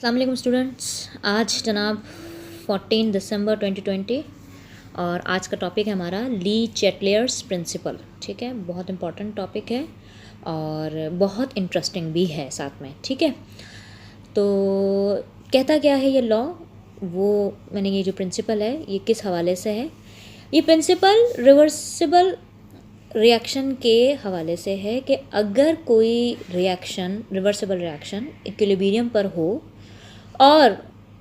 अस्सलाम वालेकुम स्टूडेंट्स। आज जनाब 14 दिसंबर 2020 और आज का टॉपिक है हमारा ली चैटलियर्स प्रिंसिपल। ठीक है, बहुत इंपॉर्टेंट टॉपिक है और बहुत इंटरेस्टिंग भी है साथ में। ठीक है, तो कहता क्या है ये लॉ, वो मैंने ये जो प्रिंसिपल है ये किस हवाले से है। ये प्रिंसिपल रिवर्सिबल रिएक्शन के हवाले से है कि अगर कोई रिएक्शन रिवर्सिबल रिएक्शन इक्विलिब्रियम पर हो और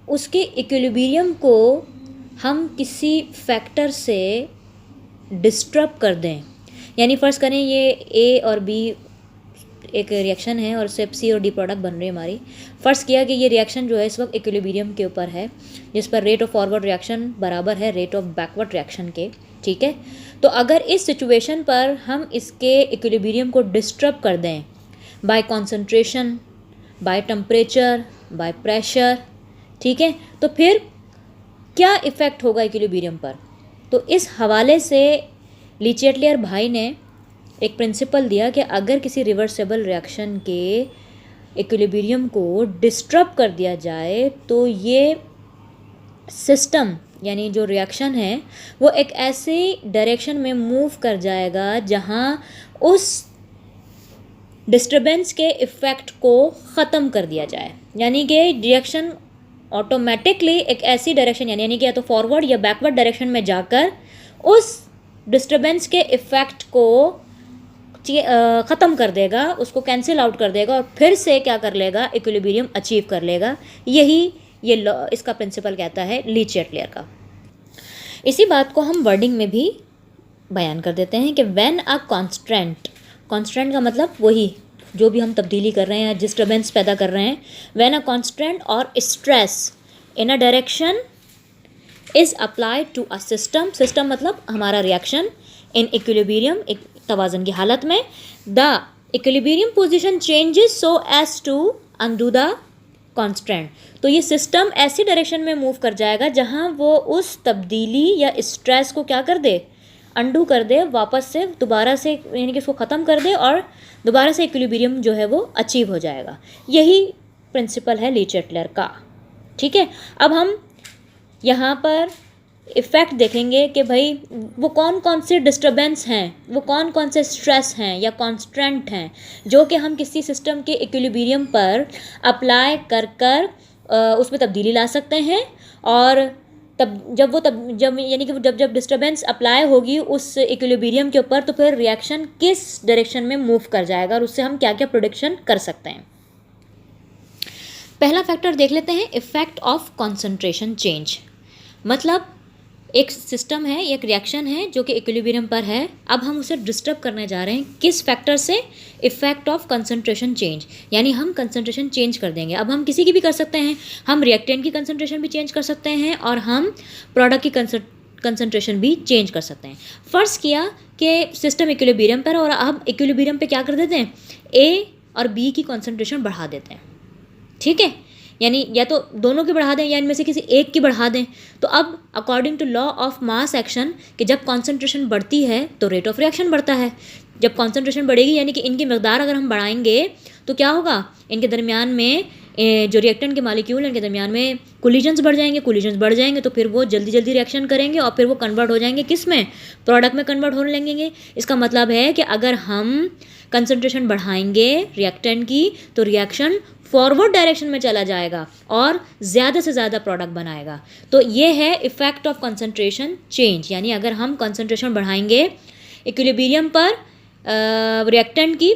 उसके इक्विलिब्रियम को हम किसी फैक्टर से डिस्टर्ब कर दें, यानी फ़र्ज़ करें ये ए और बी एक रिएक्शन है और सिर्फ सी और डी प्रोडक्ट बन रही है हमारी। फ़र्ज़ किया कि ये रिएक्शन जो है इस वक्त इक्विलिब्रियम के ऊपर है, जिस पर रेट ऑफ फॉरवर्ड रिएक्शन बराबर है रेट ऑफ बैकवर्ड रिएक्शन के। ठीक है, तो अगर इस सिचुएशन पर हम इसके इक्विलिब्रियम को डिस्टर्ब कर दें bye concentration, by temperature, by pressure, ठीक है, तो फिर क्या इफ़ेक्ट होगा इक्विलिब्रियम पर। तो इस हवाले से ली चैटलियर भाई ने एक प्रिंसिपल दिया कि अगर किसी रिवर्सिबल रिएक्शन के इक्विलिब्रियम को डिस्टर्ब कर दिया जाए तो ये सिस्टम यानी जो रिएक्शन है वो एक ऐसी डायरेक्शन में मूव कर जाएगा जहाँ उस डिस्टर्बेंस के इफ़ेक्ट को ख़त्म कर दिया जाए, यानी कि रिएक्शन ऑटोमेटिकली एक ऐसी डायरेक्शन यानी कि या तो फॉरवर्ड या बैकवर्ड डायरेक्शन में जाकर उस डिस्टर्बेंस के इफ़ेक्ट को ख़त्म कर देगा, उसको कैंसिल आउट कर देगा और फिर से क्या कर लेगा, इक्विलिब्रियम अचीव कर लेगा। यही ये लॉ इसका प्रिंसिपल कहता है ली चैटलियर का। इसी बात को हम वर्डिंग में भी बयान कर देते हैं कि व्हेन अ कॉन्स्टेंट, कॉन्स्टेंट का मतलब वही जो भी हम तब्दीली कर रहे हैं, डिस्टर्बेंस पैदा कर रहे हैं, व्हेन अ कॉन्स्टेंट और stress in a direction is applied to a system, system मतलब हमारा रिएक्शन, इन इक्विलिब्रियम एक तवाज़न की हालत में, the equilibrium position changes so as to undo the constant. तो ये सिस्टम ऐसी डायरेक्शन में मूव कर जाएगा जहाँ वो उस तब्दीली या स्ट्रेस को क्या कर दे, अंडू कर दे, वापस से दोबारा से यानी कि इसको ख़त्म कर दे और दोबारा से इक्विलिब्रियम जो है वो अचीव हो जाएगा। यही प्रिंसिपल है ली चैटलियर का। ठीक है, अब हम यहाँ पर इफ़ेक्ट देखेंगे कि भाई वो कौन कौन से डिस्टर्बेंस हैं, वो कौन कौन से स्ट्रेस हैं या कॉन्स्टेंट हैं जो कि हम किसी सिस्टम के इक्विलिब्रियम पर अप्लाई कर कर उसमें तब्दीली ला सकते हैं। और जब यानी कि जब डिस्टर्बेंस अप्लाई होगी उस इक्विलिब्रियम के ऊपर तो फिर रिएक्शन किस डायरेक्शन में मूव कर जाएगा और उससे हम क्या क्या प्रेडिक्शन कर सकते हैं। पहला फैक्टर देख लेते हैं, इफ़ेक्ट ऑफ कॉन्सेंट्रेशन चेंज। मतलब एक सिस्टम है, एक रिएक्शन है जो कि इक्विलिब्रियम पर है, अब हम उसे डिस्टर्ब करने जा रहे हैं किस फैक्टर से, इफ़ेक्ट ऑफ कंसंट्रेशन चेंज, यानी हम कंसंट्रेशन चेंज कर देंगे। अब हम किसी की भी कर सकते हैं, हम रिएक्टेंट की कंसंट्रेशन भी चेंज कर सकते हैं और हम प्रोडक्ट की कंसंट्रेशन भी चेंज कर सकते हैं। फ़र्ज़ किया कि सिस्टम इक्विलिब्रियम पर और अब इक्विलिब्रियम पे क्या कर देते हैं, ए और बी की कंसंट्रेशन बढ़ा देते हैं। ठीक है, यानी या तो दोनों की बढ़ा दें या इनमें से किसी एक की बढ़ा दें। तो अब according to law of mass action कि जब कॉन्सेंट्रेशन बढ़ती है तो रेट ऑफ रिएक्शन बढ़ता है, जब कॉन्सेंट्रेशन बढ़ेगी यानी कि इनकी मकदार अगर हम बढ़ाएंगे तो क्या होगा, इनके दरमियान में जो रिएक्टेंट के मालिक्यूल हैं इनके दरमियान में कोलिजन्स बढ़ जाएंगे, कोलिजन्स बढ़ जाएंगे तो फिर वो जल्दी जल्दी रिएक्शन करेंगे और फिर वो कन्वर्ट हो जाएंगे किस में, प्रोडक्ट में कन्वर्ट होने लगेंगे। इसका मतलब है कि अगर हम कंसंट्रेशन बढ़ाएंगे रिएक्टेंट की तो रिएक्शन फॉरवर्ड डायरेक्शन में चला जाएगा और ज़्यादा से ज़्यादा प्रोडक्ट बनाएगा। तो ये है इफ़ेक्ट ऑफ कंसंट्रेशन चेंज, यानी अगर हम कंसंट्रेशन बढ़ाएंगे इक्विलिब्रियम पर रिएक्टेंट की,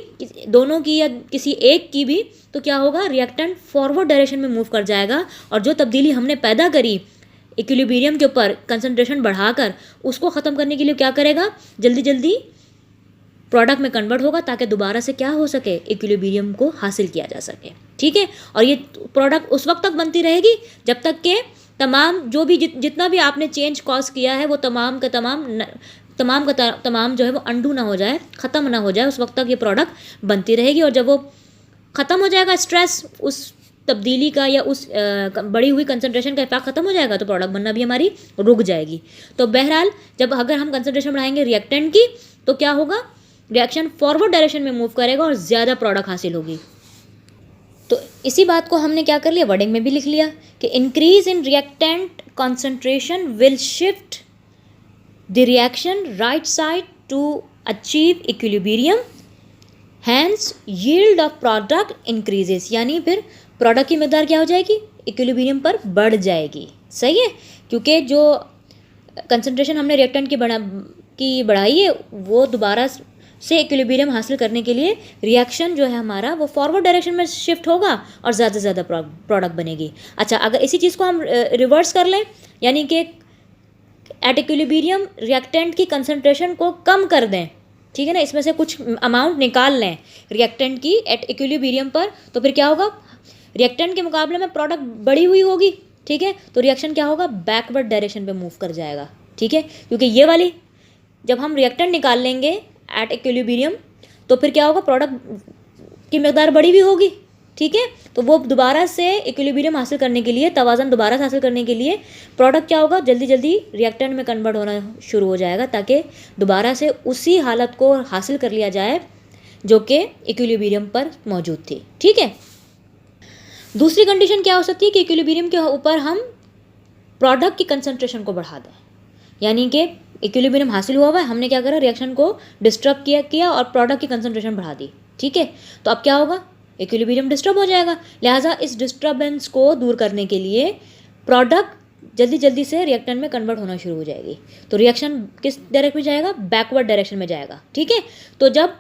दोनों की या किसी एक की भी, तो क्या होगा, रिएक्टेंट फॉरवर्ड डायरेक्शन में मूव कर जाएगा और जो तब्दीली हमने पैदा करी इक्विलिब्रियम के ऊपर कंसंट्रेशन बढ़ाकर उसको ख़त्म करने के लिए क्या करेगा, जल्दी जल्दी प्रोडक्ट में कन्वर्ट होगा ताकि दोबारा से क्या हो सके, इक्विलिब्रियम को हासिल किया जा सके। ठीक है, और ये प्रोडक्ट उस वक्त तक बनती रहेगी जब तक कि तमाम जो भी जितना भी आपने चेंज कॉज किया है वो तमाम का तमाम जो है वो अंडू ना हो जाए, ख़त्म ना हो जाए, उस वक्त तक ये प्रोडक्ट बनती रहेगी। और जब वो ख़त्म हो जाएगा स्ट्रेस उस तब्दीली का या उस बढ़ी हुई कंसंट्रेशन का इफेक्ट ख़त्म हो जाएगा तो प्रोडक्ट बनना भी हमारी रुक जाएगी। तो बहरहाल जब अगर हम कंसंट्रेशन बढ़ाएंगे रिएक्टेंट की तो क्या होगा, रिएक्शन फॉरवर्ड डायरेक्शन में मूव करेगा और ज़्यादा प्रोडक्ट हासिल होगी। तो इसी बात को हमने क्या कर लिया, वर्डिंग में भी लिख लिया कि increase in reactant concentration will shift the reaction right side to achieve equilibrium, hence yield of product increases, यानी फिर प्रोडक्ट की मकदार क्या हो जाएगी, इक्विलिब्रियम पर बढ़ जाएगी। सही है, क्योंकि जो कंसंट्रेशन हमने रिएक्टेंट की बढ़ाई है वो दोबारा से इक्विलिब्रियम हासिल करने के लिए रिएक्शन जो है हमारा वो फॉरवर्ड डायरेक्शन में शिफ्ट होगा और ज़्यादा से ज़्यादा प्रोडक्ट बनेगी। अच्छा, अगर इसी चीज़ को हम रिवर्स कर लें, यानी कि एट इक्विलिब्रियम रिएक्टेंट की कंसंट्रेशन को कम कर दें, ठीक है ना, इसमें से कुछ अमाउंट निकाल लें रिएक्टेंट की एट इक्विलिब्रियम पर, तो फिर क्या होगा, रिएक्टेंट के मुकाबले में प्रोडक्ट बढ़ी हुई होगी, ठीक है, तो रिएक्शन क्या होगा, बैकवर्ड डायरेक्शन पे मूव कर जाएगा। ठीक है, क्योंकि ये वाली जब हम रिएक्टेंट निकाल लेंगे एट इक्विलिब्रियम तो फिर क्या होगा, प्रोडक्ट की मकदार बढ़ी हुई होगी। ठीक है, तो वो दोबारा से इक्विलिब्रियम हासिल करने के लिए, तवाज़न दोबारा से हासिल करने के लिए प्रोडक्ट क्या होगा, जल्दी जल्दी रिएक्टेंट में कन्वर्ट होना शुरू हो जाएगा, ताकि दोबारा से उसी हालत को हासिल कर लिया जाए जो कि इक्विलिब्रियम पर मौजूद थी। ठीक है, दूसरी कंडीशन क्या हो सकती है कि इक्विलिब्रियम के ऊपर हम प्रोडक्ट की कंसंट्रेशन को बढ़ा दें, यानी कि इक्विलिब्रियम हासिल हुआ हुआ है, हमने क्या करा, रिएक्शन को डिस्टर्ब किया और प्रोडक्ट की कंसंट्रेशन बढ़ा दी। ठीक है, तो अब क्या होगा, इक्विलिब्रियम डिस्टर्ब हो जाएगा। लिहाजा इस डिस्टर्बेंस को दूर करने के लिए प्रोडक्ट जल्दी जल्दी से रिएक्टेंट में कन्वर्ट होना शुरू हो जाएगी, तो रिएक्शन किस डायरेक्शन में जाएगा, बैकवर्ड डायरेक्शन में जाएगा। ठीक है, तो जब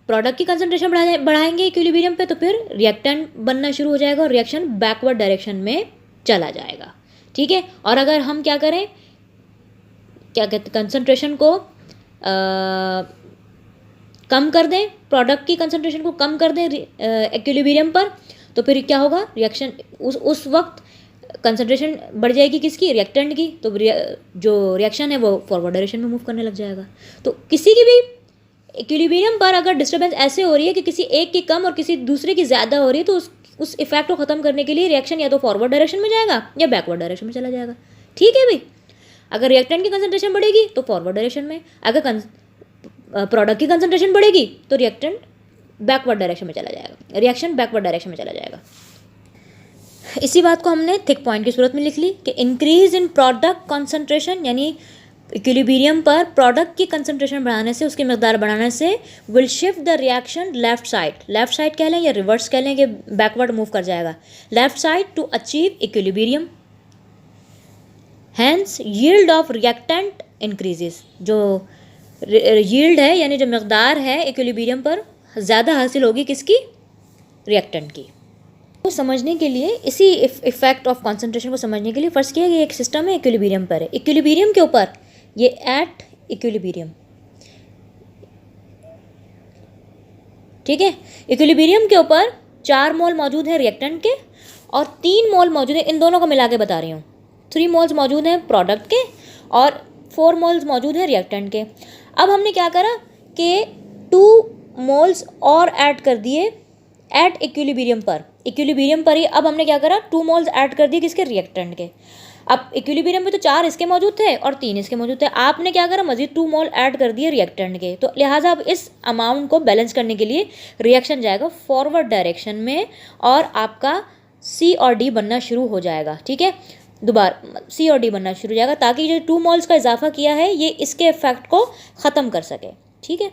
प्रोडक्ट की कंसंट्रेशन बढ़ाएंगे इक्विलिब्रियम पे, तो फिर रिएक्टेंट बनना शुरू हो जाएगा और रिएक्शन बैकवर्ड डायरेक्शन में चला जाएगा। ठीक है, और अगर हम क्या करें, क्या कहते, कंसंट्रेशन को कम कर दें, प्रोडक्ट की कंसंट्रेशन को कम कर दें इक्विलिब्रियम पर, तो फिर क्या होगा, रिएक्शन उस वक्त कंसंट्रेशन बढ़ जाएगी किसकी, रिएक्टेंट की, तो जो रिएक्शन है वो फॉरवर्ड डायरेक्शन में मूव करने लग जाएगा। तो किसी की भी इक्विलिब्रियम पर अगर डिस्टर्बेंस ऐसे हो रही है कि किसी एक की कम और किसी दूसरे की ज़्यादा हो रही है, तो उस इफेक्ट को ख़त्म करने के लिए रिएक्शन या तो फॉरवर्ड डायरेक्शन में जाएगा या बैकवर्ड डायरेक्शन में चला जाएगा। ठीक है भाई, अगर रिएक्टेंट की कंसंट्रेशन बढ़ेगी तो फॉरवर्ड डायरेक्शन में, अगर प्रोडक्ट की कंसंट्रेशन बढ़ेगी तो रिएक्टेंट बैकवर्ड डायरेक्शन में चला जाएगा, रिएक्शन बैकवर्ड डायरेक्शन में चला जाएगा। इसी बात को हमने थिक पॉइंट की सूरत में लिख ली कि इंक्रीज इन प्रोडक्ट कंसंट्रेशन, यानी इक्विलिब्रियम पर प्रोडक्ट की कंसंट्रेशन बढ़ाने से, उसकी मकदार बढ़ाने से, will shift the reaction left side कह लें या रिवर्स कह लें कि बैकवर्ड मूव कर जाएगा, left side to achieve equilibrium, hence yield of reactant increases, जो यील्ड है यानी जो मकदार है इक्विलिब्रियम पर ज़्यादा हासिल होगी किसकी, रिएक्टेंट की। तो समझने के लिए, इसी इफेक्ट ऑफ कंसंट्रेशन को समझने के लिए फर्स्ट किया कि एक सिस्टम है इक्विलिब्रियम पर है, इक्विलिब्रियम के ऊपर ये एट इक्विलिब्रियम, ठीक है, इक्विलिब्रियम के ऊपर 4 मोल मौजूद है रिएक्टेंट के और 3 मोल मौजूद है, इन दोनों को मिला के बता रही हूँ, 3 मोल्स मौजूद हैं प्रोडक्ट के और 4 मोल्स मौजूद हैं रिएक्टेंट के। अब हमने क्या करा कि 2 मोल्स और ऐड कर दिए एट इक्विलिब्रियम पर ही। अब हमने क्या करा, 2 मोल्स ऐड कर दिए किसके, रिएक्टेंट के। अब इक्विलिब्रियम में तो 4 इसके मौजूद थे और 3 इसके मौजूद थे, आपने क्या करा, मजीद 2 मोल ऐड कर दिए रिएक्टेंट के, तो लिहाजा अब इस अमाउंट को बैलेंस करने के लिए रिएक्शन जाएगा फॉरवर्ड डायरेक्शन में और आपका सी और डी बनना शुरू हो जाएगा। ठीक है, दोबारा सी और डी बनना शुरू हो जाएगा ताकि जो 2 मोल्स का इजाफा किया है ये इसके इफेक्ट को ख़त्म कर सके। ठीक है,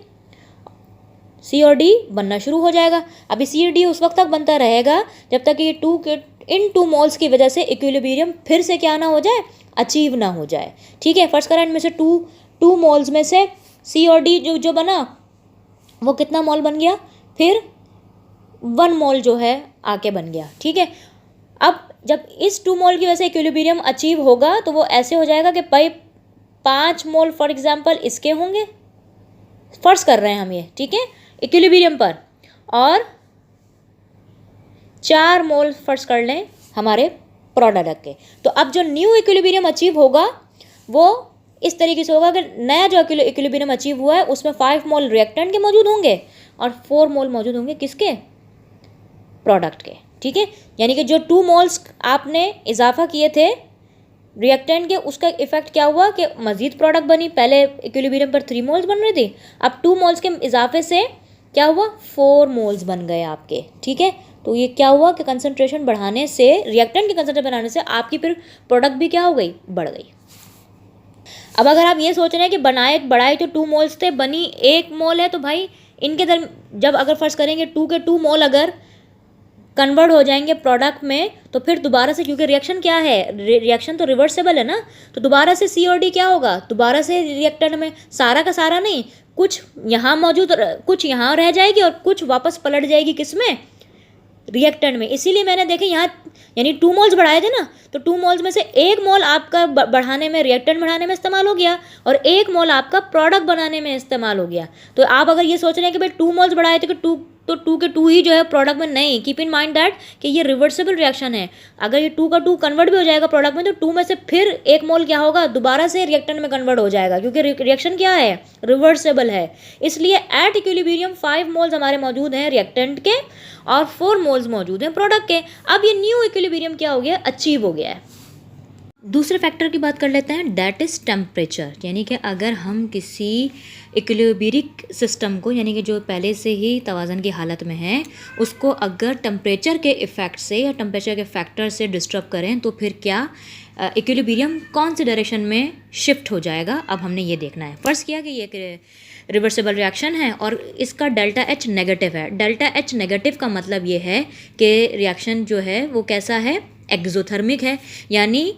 सी और डी बनना शुरू हो जाएगा। अभी सी और डी उस वक्त तक बनता रहेगा जब तक ये इन 2 मोल्स की वजह से इक्विलिब्रियम फिर से क्या ना हो जाए, अचीव ना हो जाए। ठीक है, फर्स्ट करंट में से 2 मोल्स में से सी और डी जो बना वो कितना मोल बन गया, फिर 1 मोल जो है आके बन गया। ठीक है, अब जब इस 2 मोल की वजह से इक्विलिब्रियम अचीव होगा तो वो ऐसे हो जाएगा कि भाई 5 मोल फॉर एग्जांपल इसके होंगे, फर्ज कर रहे हैं हम ये, ठीक है, इक्विलिब्रियम पर, और 4 मोल फर्ज कर लें हमारे प्रोडक्ट के। तो अब जो न्यू इक्विलिब्रियम अचीव होगा वो इस तरीके से होगा कि नया जो इक्विलिब्रियम अचीव हुआ है उसमें 5 मोल रिएक्टेंट के मौजूद होंगे और 4 मोल मौजूद होंगे किसके, प्रोडक्ट के। ठीक है, यानी कि जो 2 मोल्स आपने इजाफा किए थे रिएक्टेंट के, उसका इफेक्ट क्या हुआ कि मजीद प्रोडक्ट बनी। पहले इक्विलिब्रियम पर 3 मोल्स बन रही थी, अब 2 मोल्स के इजाफे से क्या हुआ, 4 मोल्स बन गए आपके। ठीक है, तो ये क्या हुआ कि कंसंट्रेशन बढ़ाने से, रिएक्टेंट की कंसंट्रेशन बढ़ाने से आपकी फिर प्रोडक्ट भी क्या हो गई, बढ़ गई। अब अगर आप ये सोच रहे हैं कि बढ़ाए तो 2 मोल्स थे, बनी 1 मोल है, तो भाई इनके जब अगर फर्स्ट करेंगे 2 के 2 मोल अगर कन्वर्ट हो जाएंगे प्रोडक्ट में, तो फिर दोबारा से, क्योंकि रिएक्शन क्या है, रिएक्शन तो रिवर्सेबल है ना, तो दोबारा से सी और डी क्या होगा, दोबारा से रिएक्टेंट में सारा का सारा नहीं, कुछ यहाँ मौजूद, कुछ यहाँ रह जाएगी और कुछ वापस पलट जाएगी किसमें, रिएक्टेंट में। इसीलिए मैंने देखे यहाँ, यानी 2 मोल्स बढ़ाए थे ना, तो 2 मोल्स में से 1 मोल आपका बढ़ाने में, रिएक्टेंट बढ़ाने में इस्तेमाल हो गया, और 1 मोल आपका प्रोडक्ट बनाने में इस्तेमाल हो गया। तो आप अगर ये सोच रहे हैं कि भाई 2 मोल्स बढ़ाए थे कि 2 के 2 ही जो है प्रोडक्ट में, नहीं, कीप इन माइंड दैट कि ये रिवर्सिबल रिएक्शन है। अगर ये 2 का 2 कन्वर्ट भी हो जाएगा प्रोडक्ट में, तो 2 में से फिर 1 मोल क्या होगा, दोबारा से रिएक्टेंट में कन्वर्ट हो जाएगा, क्योंकि रिएक्शन क्या है, रिवर्सिबल है। इसलिए एट इक्विलिब्रियम 5 मोल्स हमारे मौजूद हैं रिएक्टेंट के और 4 मोल्स मौजूद हैं प्रोडक्ट के। अब ये न्यू इक्विलिब्रियम क्या हो गया, अचीव हो गया है। दूसरे फैक्टर की बात कर लेते हैं, दैट इज़ टेम्परेचर। यानी कि अगर हम किसी इक्विलिब्रिक सिस्टम को, यानी कि जो पहले से ही तवाज़न की हालत में है, उसको अगर टेम्परेचर के इफ़ेक्ट से या टेम्परेचर के फैक्टर से डिस्टर्ब करें, तो फिर क्या इक्विलिब्रियम कौन सी डायरेक्शन में शिफ्ट हो जाएगा। अब हमने ये देखना है। फर्स्ट किया कि ये रिवर्सिबल रिएक्शन है और इसका डेल्टा एच नेगेटिव है। डेल्टा एच नेगेटिव का मतलब ये है कि रिएक्शन जो है वो कैसा है, एक्सोथर्मिक है, यानी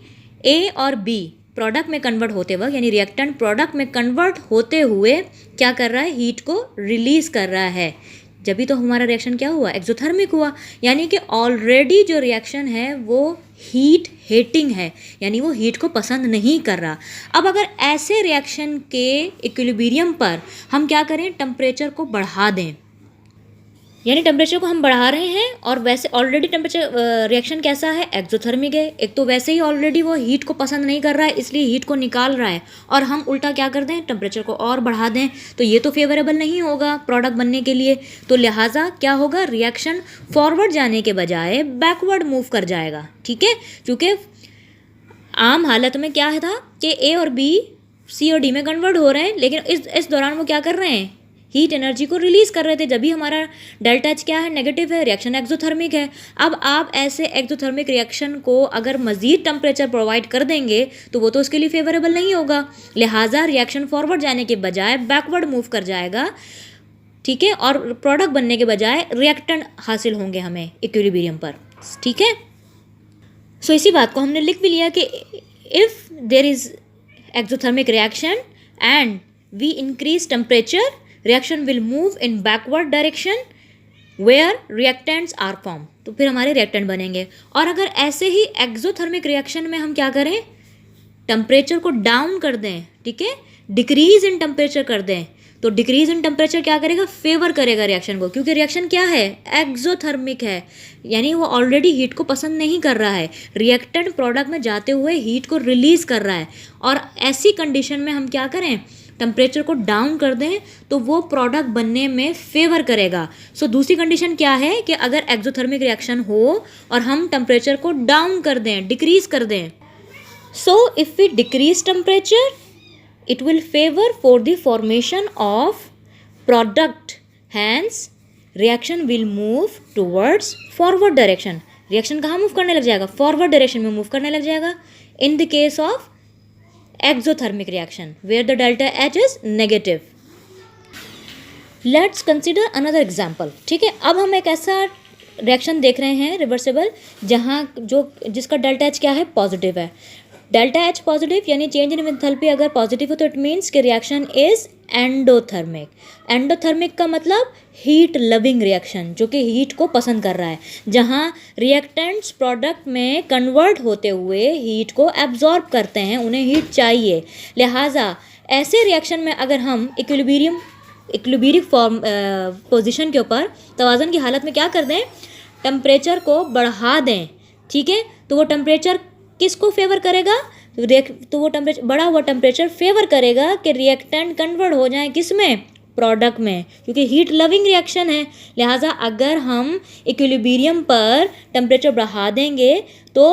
ए और बी प्रोडक्ट में कन्वर्ट होते वक्त, यानी रिएक्टेंट प्रोडक्ट में कन्वर्ट होते हुए क्या कर रहा है, हीट को रिलीज़ कर रहा है। जब भी तो हमारा रिएक्शन क्या हुआ, एक्सोथर्मिक हुआ, यानी कि ऑलरेडी जो रिएक्शन है वो हीट हेटिंग है, यानी वो हीट को पसंद नहीं कर रहा। अब अगर ऐसे रिएक्शन के इक्विलिब्रियम पर हम क्या करें, टेम्परेचर को बढ़ा दें, यानी टेम्परेचर को हम बढ़ा रहे हैं, और वैसे ऑलरेडी टेम्परेचर रिएक्शन कैसा है, एक्सोथर्मिक है। एक तो वैसे ही ऑलरेडी वो हीट को पसंद नहीं कर रहा है, इसलिए हीट को निकाल रहा है, और हम उल्टा क्या कर दें, टेम्परेचर को और बढ़ा दें, तो ये तो फेवरेबल नहीं होगा प्रोडक्ट बनने के लिए। तो लिहाजा क्या होगा, रिएक्शन फॉरवर्ड जाने के बजाय बैकवर्ड मूव कर जाएगा। ठीक है, क्योंकि आम हालत में क्या था कि ए और बी सी और डी में कन्वर्ट हो रहे हैं, लेकिन इस दौरान वो क्या कर रहे हैं, हीट एनर्जी को रिलीज़ कर रहे थे। जब भी हमारा डेल्टा एच क्या है, नेगेटिव है, रिएक्शन एक्सोथर्मिक है। अब आप ऐसे एक्सोथर्मिक रिएक्शन को अगर मज़ीद टेम्परेचर प्रोवाइड कर देंगे तो वो तो उसके लिए फेवरेबल नहीं होगा, लिहाजा रिएक्शन फॉरवर्ड जाने के बजाय बैकवर्ड मूव कर जाएगा। ठीक है, और प्रोडक्ट बनने के बजाय रिएक्टेंट हासिल होंगे हमें इक्विलिब्रियम पर। ठीक है, सो इसी बात को हमने लिख भी लिया कि if there is exothermic reaction and we increase temperature, reaction will move in backward direction where reactants are formed। तो फिर हमारे रिएक्टेंट बनेंगे। और अगर ऐसे ही एक्सोथर्मिक रिएक्शन में हम क्या करें, टेम्परेचर को डाउन कर दें, ठीक है, डिक्रीज इन टेम्परेचर कर दें, तो डिक्रीज इन टेम्परेचर क्या करेगा, फेवर करेगा रिएक्शन को, क्योंकि रिएक्शन क्या है, एक्सोथर्मिक है, यानी वो ऑलरेडी हीट को पसंद नहीं कर रहा है, रिएक्टेंट प्रोडक्ट में जाते हुए हीट को रिलीज़ कर रहा है। और ऐसी कंडीशन में हम क्या करें, टेम्परेचर को डाउन कर दें, तो वो प्रोडक्ट बनने में फेवर करेगा। सो दूसरी कंडीशन क्या है कि अगर एक्सोथर्मिक रिएक्शन हो और हम टेम्परेचर को डाउन कर दें, डिक्रीज कर दें, so if we decrease temperature it will favor for the formation of product, hence reaction will move towards forward direction। Reaction कहाँ मूव करने लग जाएगा, फॉरवर्ड डायरेक्शन में मूव करने लग जाएगा in the case of exothermic reaction where the delta H is negative। Let's consider another example। ठीक है, अब हम एक ऐसा रिएक्शन देख रहे हैं रिवर्सिबल, जहाँ जिसका डेल्टा एच क्या है, पॉजिटिव है। डेल्टा एच पॉजिटिव यानी चेंज इन एंथैल्पी अगर पॉजिटिव हो तो इट मीन्स कि रिएक्शन इज एंडोथर्मिक। एंडोथर्मिक का मतलब हीट लविंग रिएक्शन, जो कि हीट को पसंद कर रहा है, जहाँ रिएक्टेंट्स प्रोडक्ट में कन्वर्ट होते हुए हीट को एब्जॉर्ब करते हैं, उन्हें हीट चाहिए। लिहाजा ऐसे रिएक्शन में अगर हम इक्विलिब्रिक फॉर्म पोजीशन के ऊपर तवाज़न की हालत में क्या कर दें, टेम्परेचर को बढ़ा दें, ठीक है, तो वो टेम्परेचर किसको फेवर करेगा, तो वो टेम्परेचर, बढ़ा हुआ टेम्परेचर फेवर करेगा कि रिएक्टेंट कन्वर्ट हो जाए किस में, प्रोडक्ट में, क्योंकि हीट लविंग रिएक्शन है। लिहाजा अगर हम इक्विलिब्रियम पर टेम्परेचर बढ़ा देंगे तो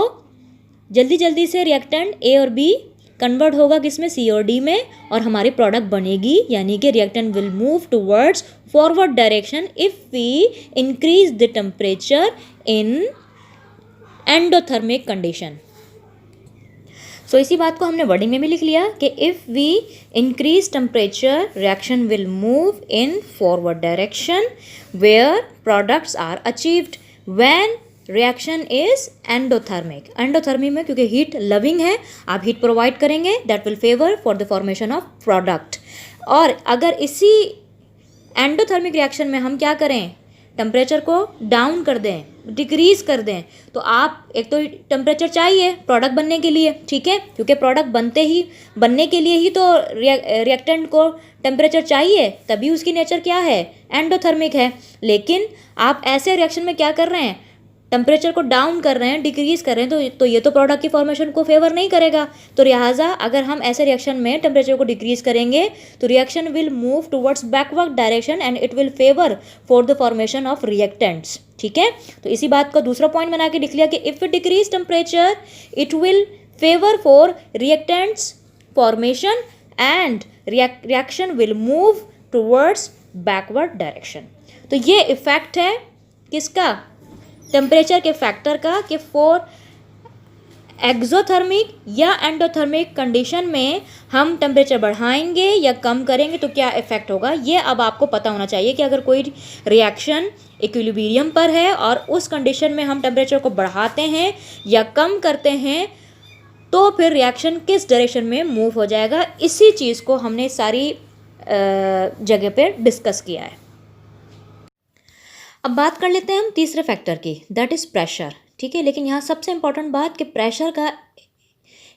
जल्दी जल्दी से रिएक्टेंट ए और बी कन्वर्ट होगा किस में, सी और डी में, और हमारी प्रोडक्ट बनेगी, यानी कि reactant will move towards forward direction if we increase the temperature in endothermic condition. So इसी बात को हमने वर्डिंग में भी लिख लिया कि if we increase temperature reaction will move in forward direction where products are achieved when reaction is endothermic. Endothermic में क्योंकि हीट लविंग है, आप हीट प्रोवाइड करेंगे, that will favour for the formation of product. और अगर इसी endothermic reaction में हम क्या करें, टेम्परेचर को डाउन कर दें, डिक्रीज कर दें, तो आप एक तो टेम्परेचर चाहिए प्रोडक्ट बनने के लिए, ठीक है, क्योंकि प्रोडक्ट बनने के लिए ही तो रिएक्टेंट को टेम्परेचर चाहिए, तभी उसकी नेचर क्या है, एंडोथर्मिक है। लेकिन आप ऐसे रिएक्शन में क्या कर रहे हैं, टेम्परेचर को डाउन कर रहे हैं, डिक्रीज कर रहे हैं, तो ये तो प्रोडक्ट की फॉर्मेशन को फेवर नहीं करेगा। तो लिहाजा अगर हम ऐसे रिएक्शन में टेम्परेचर को डिक्रीज करेंगे तो reaction will move towards backward direction and it will favour for the formation of reactants, ठीक है। तो इसी बात का दूसरा पॉइंट बना के लिख लिया कि if we decrease temperature it will favour for reactants formation and reaction will move towards backward direction. तो ये इफेक्ट है किसका, टेम्परेचर के फैक्टर का, कि फॉर एक्सोथर्मिक या एंडोथर्मिक कंडीशन में हम टेम्परेचर बढ़ाएंगे या कम करेंगे तो क्या इफेक्ट होगा। ये अब आपको पता होना चाहिए कि अगर कोई रिएक्शन इक्विलिब्रियम पर है और उस कंडीशन में हम टेम्परेचर को बढ़ाते हैं या कम करते हैं तो फिर रिएक्शन किस डायरेक्शन में मूव हो जाएगा। इसी चीज़ को हमने सारी जगह पे डिस्कस किया है। अब बात कर लेते हैं हम तीसरे फैक्टर की, दैट इज़ प्रेशर, ठीक है। लेकिन यहाँ सबसे इम्पॉर्टेंट बात कि प्रेशर का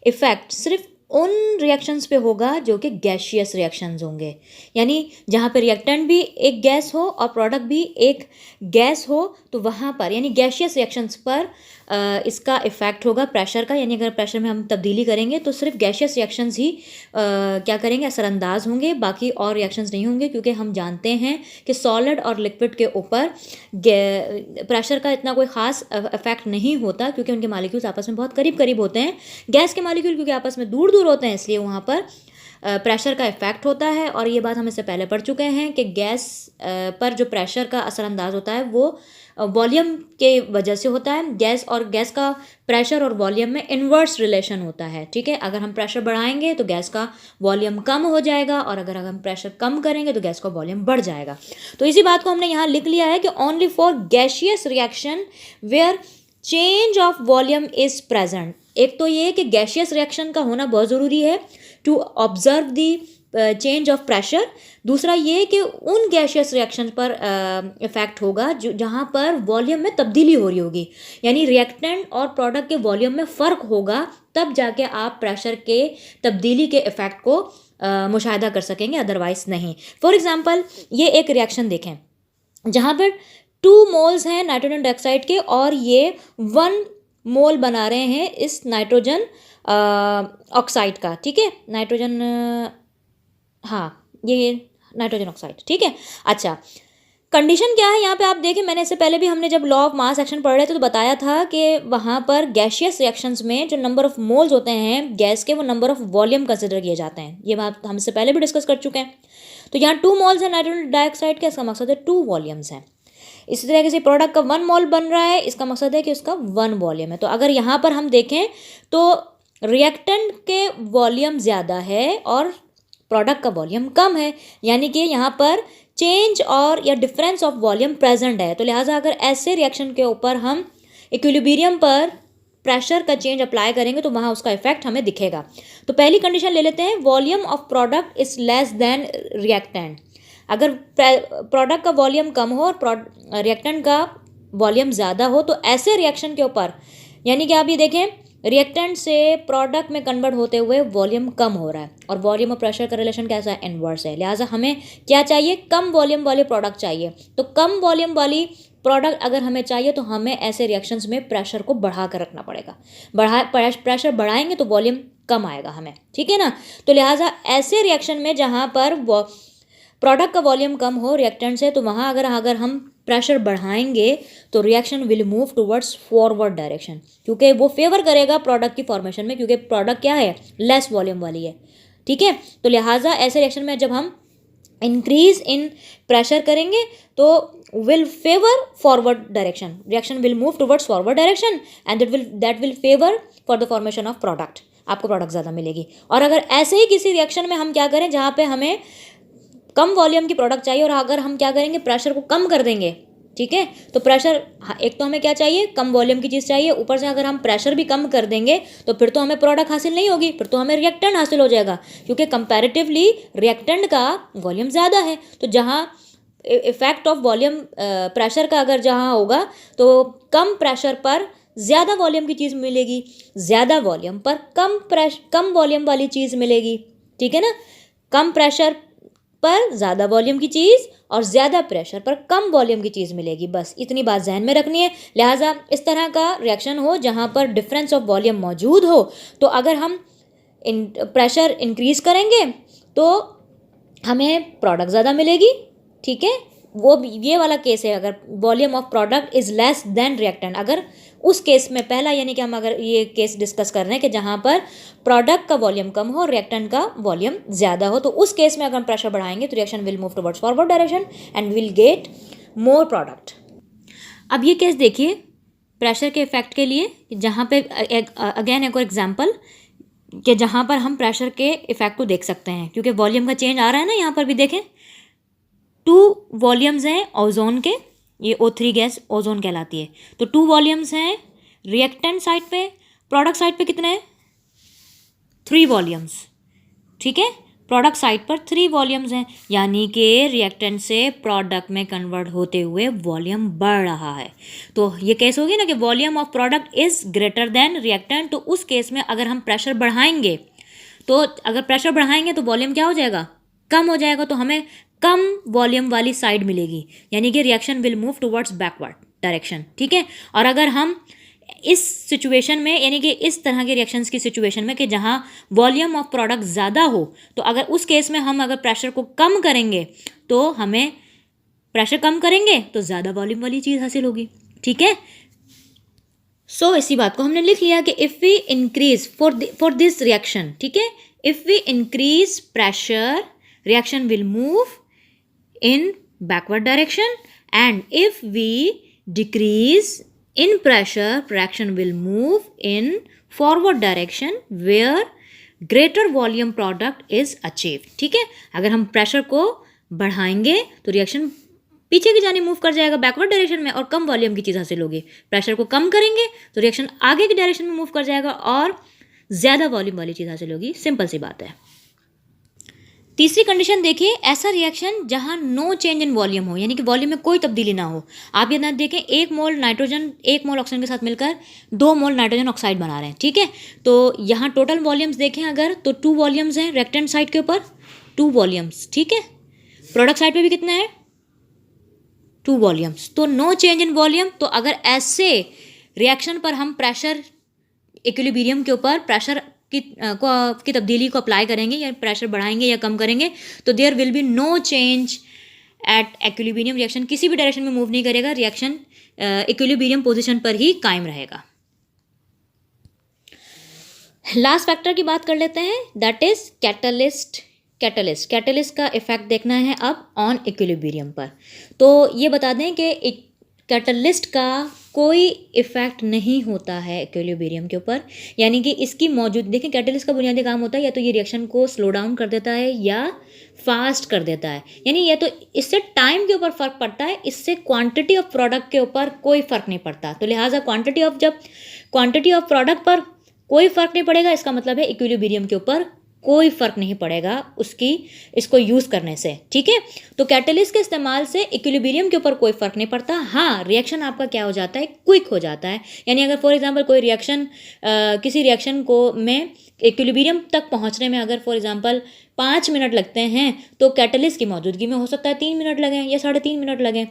इफ़ेक्ट सिर्फ उन रिएक्शंस पे होगा जो कि गैशियस रिएक्शंस होंगे, यानी जहाँ पे रिएक्टेंट भी एक गैस हो और प्रोडक्ट भी एक गैस हो, तो वहाँ पर यानी गैशियस रिएक्शंस पर इसका इफ़ेक्ट होगा प्रेशर का। यानी अगर प्रेशर में हम तब्दीली करेंगे तो सिर्फ गैशियस रिएक्शंस ही क्या करेंगे, असरअंदाज होंगे, बाकी और रिएक्शंस नहीं होंगे, क्योंकि हम जानते हैं कि सॉलिड और लिक्विड के ऊपर प्रेशर का इतना कोई ख़ास इफेक्ट नहीं होता, क्योंकि उनके मॉलिक्यूल्स आपस में बहुत करीब करीब होते हैं। गैस के मॉलिक्यूल क्योंकि आपस में दूर दूर होते हैं, इसलिए वहाँ पर प्रेशर का इफेक्ट होता है। और ये बात हम इससे पहले पढ़ चुके हैं कि गैस पर जो प्रेशर का असरअंदाज होता है वो वॉल्यूम के वजह से होता है। गैस का प्रेशर और वॉल्यूम में इन्वर्स रिलेशन होता है, ठीक है। अगर हम प्रेशर बढ़ाएंगे तो गैस का वॉल्यूम कम हो जाएगा, और अगर हम प्रेशर कम करेंगे तो गैस का वॉल्यूम बढ़ जाएगा। तो इसी बात को हमने यहाँ लिख लिया है कि only for gaseous reaction where change of volume is present. एक तो ये कि गैशियस रिएक्शन का होना बहुत ज़रूरी है to observe the change of pressure. दूसरा ये कि उन गैशियस रिएक्शन पर इफेक्ट होगा जहाँ पर वॉल्यूम में तब्दीली हो रही होगी, यानी रिएक्टेंट और प्रोडक्ट के वॉल्यूम में फ़र्क होगा, तब जाके आप प्रेशर के तब्दीली के इफ़ेक्ट को मुशाहिदा कर सकेंगे, अदरवाइज़ नहीं। फॉर एग्ज़ाम्पल ये एक रिएक्शन देखें जहाँ पर 2 मोल्स हैं नाइट्रोजन डाइऑक्साइड के, और ये 1 मोल बना रहे हैं इस नाइट्रोजन ऑक्साइड का, ठीक है, नाइट्रोजन ये नाइट्रोजन ऑक्साइड, ठीक है। अच्छा, कंडीशन क्या है यहाँ पे आप देखें, मैंने इससे पहले भी हमने जब लॉ ऑफ मास एक्शन पढ़ रहे थे तो बताया था कि वहाँ पर गैशियस रिएक्शंस में जो नंबर ऑफ मोल्स होते हैं गैस के, वो नंबर ऑफ वॉल्यूम कंसिडर किए जाते हैं। ये बात हम इससे पहले भी डिस्कस कर चुके हैं। तो यहाँ 2 मोल्स हैं नाइट्रोजन डाइऑक्साइड के, इसका मकसद है 2 वॉल्यूम्स हैं। इसी तरह से प्रोडक्ट का 1 मोल बन रहा है, इसका मकसद है कि उसका 1 वॉल्यूम है। तो अगर यहाँ पर हम देखें तो रिएक्टेंट के वॉल्यूम ज़्यादा है और प्रोडक्ट का वॉल्यूम कम है, यानी कि यहाँ पर चेंज और या डिफरेंस ऑफ वॉल्यूम प्रेजेंट है। तो लिहाजा अगर ऐसे रिएक्शन के ऊपर हम इक्विलिब्रियम पर प्रेशर का चेंज अप्लाई करेंगे तो वहाँ उसका इफेक्ट हमें दिखेगा। तो पहली कंडीशन ले लेते हैं, volume of product is less than reactant. अगर प्रोडक्ट का वॉल्यूम कम हो और रिएक्टेंट का वॉल्यूम ज़्यादा हो तो ऐसे रिएक्शन के ऊपर, यानी कि आप ये देखें रिएक्टेंट से प्रोडक्ट में कन्वर्ट होते हुए वॉल्यूम कम हो रहा है, और वॉल्यूम और प्रेशर का रिलेशन कैसा है, इनवर्स है। लिहाजा हमें क्या चाहिए, कम वॉल्यूम वाले प्रोडक्ट चाहिए। तो कम वॉल्यूम वाली प्रोडक्ट अगर हमें चाहिए तो हमें ऐसे रिएक्शंस में प्रेशर को बढ़ा कर रखना पड़ेगा। प्रेशर बढ़ाएंगे तो वॉल्यूम कम आएगा हमें, ठीक है ना। तो लिहाजा ऐसे रिएक्शन में जहाँ पर प्रोडक्ट का वॉल्यूम कम हो रिएक्टेंट से, तो वहाँ अगर हम प्रेशर बढ़ाएंगे तो reaction will move towards forward direction, क्योंकि वो फेवर करेगा प्रोडक्ट की फॉर्मेशन में, क्योंकि प्रोडक्ट क्या है, लेस वॉल्यूम वाली है। ठीक है, तो लिहाजा ऐसे रिएक्शन में जब हम इंक्रीज इन प्रेशर करेंगे तो will favour forward direction, reaction will move towards forward direction and that will favour for the formation of product, आपको प्रोडक्ट ज़्यादा मिलेगी। और अगर ऐसे ही किसी रिएक्शन में हम क्या करें जहाँ पे हमें कम वॉल्यूम की प्रोडक्ट चाहिए और अगर हम क्या करेंगे, प्रेशर को कम कर देंगे, ठीक है, तो प्रेशर, एक तो हमें क्या चाहिए, कम वॉल्यूम की चीज़ चाहिए, ऊपर से अगर हम प्रेशर भी कम कर देंगे तो फिर तो हमें प्रोडक्ट हासिल नहीं होगी, फिर तो हमें रिएक्टेंट हासिल हो जाएगा, क्योंकि कंपैरेटिवली रिएक्टेंट का वॉल्यूम ज़्यादा है। तो जहाँ इफेक्ट ऑफ वॉल्यूम प्रेशर का अगर जहाँ होगा तो कम प्रेशर पर ज़्यादा वॉल्यूम की चीज़ मिलेगी, ज़्यादा वॉल्यूम पर कम वॉल्यूम वाली चीज़ मिलेगी। ठीक है ना, कम प्रेशर पर ज़्यादा वॉल्यूम की चीज़ और ज़्यादा प्रेशर पर कम वॉल्यूम की चीज़ मिलेगी, बस इतनी बात जहन में रखनी है। लिहाजा इस तरह का रिएक्शन हो जहाँ पर डिफरेंस ऑफ वॉल्यूम मौजूद हो, तो अगर हम प्रेशर इंक्रीज़ करेंगे तो हमें प्रोडक्ट ज़्यादा मिलेगी। ठीक है, वो ये वाला केस है अगर volume of product is less than reactant, अगर उस केस में पहला, यानी कि हम अगर ये केस डिस्कस कर रहे हैं कि जहाँ पर प्रोडक्ट का वॉल्यूम कम हो, रिएक्टेंट का वॉल्यूम ज़्यादा हो, तो उस केस में अगर हम प्रेशर बढ़ाएंगे तो reaction will move towards forward direction and will get more product. अब ये केस देखिए प्रेशर के इफेक्ट के लिए, जहाँ पे अगेन एक और एग्जाम्पल कि जहाँ पर हम प्रेशर के इफेक्ट को देख सकते हैं, क्योंकि वॉल्यूम का चेंज आ रहा है ना, यहाँ पर भी देखें 2 वॉल्यूम्स हैं ओजोन के, ये O3 गैस ओजोन कहलाती है, तो 2 वॉल्यूम्स हैं रिएक्टेंट साइड पे, प्रोडक्ट साइड पे कितने हैं, 3 वॉल्यूम्स। ठीक है, प्रोडक्ट साइड पर 3 वॉल्यूम्स हैं, यानी कि रिएक्टेंट से प्रोडक्ट में कन्वर्ट होते हुए वॉल्यूम बढ़ रहा है। तो ये केस होगी ना कि volume of product is greater than reactant, तो उस केस में अगर हम प्रेशर बढ़ाएंगे तो अगर प्रेशर बढ़ाएंगे तो वॉल्यूम क्या हो जाएगा, कम हो जाएगा, तो हमें कम वॉल्यूम वाली साइड मिलेगी, यानी कि reaction will move towards backward direction. ठीक है, और अगर हम इस सिचुएशन में, यानी कि इस तरह के रिएक्शंस की सिचुएशन में कि जहाँ वॉल्यूम ऑफ प्रोडक्ट ज़्यादा हो, तो अगर उस केस में हम अगर प्रेशर को कम करेंगे तो हमें प्रेशर कम करेंगे तो ज़्यादा वॉल्यूम वाली चीज़ हासिल होगी। ठीक है, सो इसी बात को हमने लिख लिया कि if we increase for this reaction, ठीक है, if we increase pressure reaction will move in backward direction, and if we decrease in pressure reaction will move in forward direction where greater volume product is achieved। ठीक है, अगर हम pressure को बढ़ाएंगे तो reaction पीछे की जाने मूव कर जाएगा बैकवर्ड डायरेक्शन में और कम वॉल्यूम की चीज़ हासिल होगी। प्रेशर को कम करेंगे तो रिएक्शन आगे की डायरेक्शन में मूव कर जाएगा और ज़्यादा वॉल्यूम वाली चीज़ हासिल होगी। सिंपल सी बात है। तीसरी कंडीशन देखिए, ऐसा रिएक्शन जहां नो चेंज इन वॉल्यूम हो, यानी कि वॉल्यूम में कोई तब्दीली ना हो। आप ये ना देखें 1 मोल नाइट्रोजन 1 मोल ऑक्सीजन के साथ मिलकर 2 मोल नाइट्रोजन ऑक्साइड बना रहे हैं। ठीक है, तो यहाँ टोटल वॉल्यूम्स देखें अगर, तो 2 वॉल्यूम्स हैं रिएक्टेंट साइड के ऊपर, 2 वॉल्यूम्स। ठीक है, प्रोडक्ट साइड पे भी कितने हैं, 2 वॉल्यूम्स, तो नो चेंज इन वॉल्यूम। तो अगर ऐसे रिएक्शन पर हम प्रेशर इक्विलिब्रियम के ऊपर प्रेशर की तब्दीली को अप्लाई करेंगे या प्रेशर बढ़ाएंगे या कम करेंगे, तो there will be no change at equilibrium, reaction किसी भी डायरेक्शन में मूव नहीं करेगा, रिएक्शन इक्विलिब्रियम पोजीशन पर ही कायम रहेगा। लास्ट फैक्टर की बात कर लेते हैं, दैट इज कैटलिस्ट का इफेक्ट देखना है अब ऑन इक्विलिब्रियम पर। तो ये बता दें कि कैटलिस्ट का कोई इफ़ेक्ट नहीं होता है इक्विलिब्रियम के ऊपर, यानी कि इसकी मौजूद, देखें कैटलिस्ट का बुनियादी काम होता है या तो ये रिएक्शन को स्लो डाउन कर देता है या फास्ट कर देता है, यानी या तो इससे टाइम के ऊपर फ़र्क पड़ता है, इससे क्वांटिटी ऑफ प्रोडक्ट के ऊपर कोई फ़र्क नहीं पड़ता। तो लिहाजा जब क्वांटिटी ऑफ प्रोडक्ट पर कोई फ़र्क नहीं पड़ेगा, इसका मतलब है इक्विलिब्रियम के ऊपर कोई फ़र्क नहीं पड़ेगा इसको यूज़ करने से। ठीक है, तो कैटलिस्ट के इस्तेमाल से इक्विलिब्रियम के ऊपर कोई फ़र्क नहीं पड़ता। हाँ, रिएक्शन आपका क्या हो जाता है, क्विक हो जाता है, यानी अगर फॉर एग्जांपल कोई रिएक्शन किसी रिएक्शन को में इक्विलिब्रियम तक पहुंचने में अगर फॉर एग्जांपल 5 मिनट लगते हैं, तो कैटलिस्ट की मौजूदगी में हो सकता है 3 मिनट लगें या 3.5 मिनट लगें।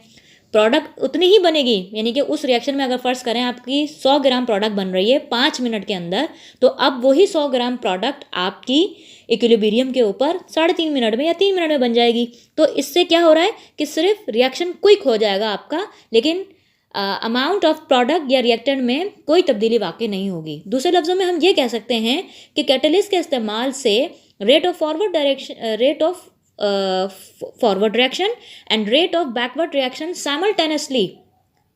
प्रोडक्ट उतनी ही बनेगी, यानी कि उस रिएक्शन में अगर फ़र्ज़ करें आपकी 100 ग्राम प्रोडक्ट बन रही है 5 मिनट के अंदर, तो अब वही 100 ग्राम प्रोडक्ट आपकी इक्विलिब्रियम के ऊपर 3.5 मिनट में या 3 मिनट में बन जाएगी। तो इससे क्या हो रहा है कि सिर्फ रिएक्शन क्विक हो जाएगा आपका, लेकिन अमाउंट ऑफ प्रोडक्ट या रिएक्टेंट में कोई तब्दीली वाकई नहीं होगी। दूसरे लफ्ज़ों में हम ये कह सकते हैं कि कैटलिस्ट के इस्तेमाल से rate of forward reaction and rate of backward reaction simultaneously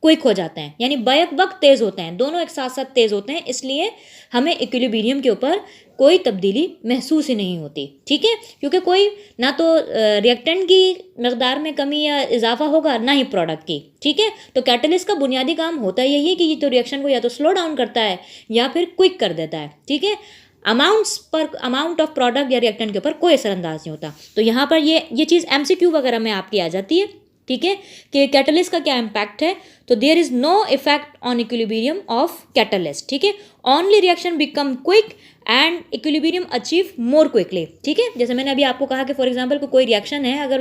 quick हो जाते हैं, यानी बैक वक्त तेज़ होते हैं, दोनों एक साथ साथ तेज़ होते हैं, इसलिए हमें इक्विलिब्रियम के ऊपर कोई तब्दीली महसूस ही नहीं होती। ठीक है, क्योंकि कोई ना तो रिएक्टेंट की मकदार में कमी या इजाफा होगा, ना ही प्रोडक्ट की। ठीक है, तो कैटलिस्ट का बुनियादी काम होता यही है कि ये तो रिएक्शन को या तो स्लो डाउन करता है या फिर क्विक कर देता है। ठीक है, अमाउंट ऑफ प्रोडक्ट या रिएक्टेंट के ऊपर कोई असरअंदाज नहीं होता। तो यहाँ पर ये चीज़ MCQ वगैरह में आपकी आ जाती है। ठीक है, कि कैटलिस्ट का क्या इम्पैक्ट है, तो there is no effect on equilibrium of catalyst. ठीक है, only reaction become quick and equilibrium achieve more quickly. ठीक है, जैसे मैंने अभी आपको कहा कि फॉर एग्जांपल कोई रिएक्शन है, अगर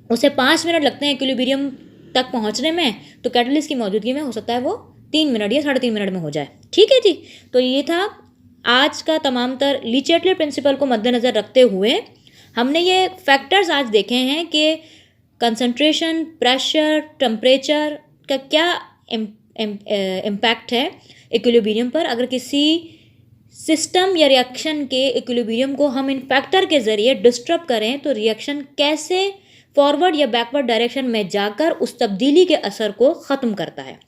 उसे 5 मिनट लगते हैं इक्विलिब्रियम तक पहुंचने में, तो कैटलिस्ट की मौजूदगी में हो सकता है वो 3 मिनट या 3.5 मिनट में हो जाए। ठीक है जी, तो ये था आज का तमाम तर ली चैटले प्रिंसिपल को मद्देनज़र रखते हुए हमने ये फैक्टर्स आज देखे हैं कि कंसंट्रेशन, प्रेशर, टेम्परेचर का क्या इम्पैक्ट है इक्विलिब्रियम पर। अगर किसी सिस्टम या रिएक्शन के इक्विलिब्रियम को हम इन फैक्टर के ज़रिए डिस्टर्ब करें तो रिएक्शन कैसे फॉरवर्ड या बैकवर्ड डायरेक्शन में जाकर उस तब्दीली के असर को ख़त्म करता है।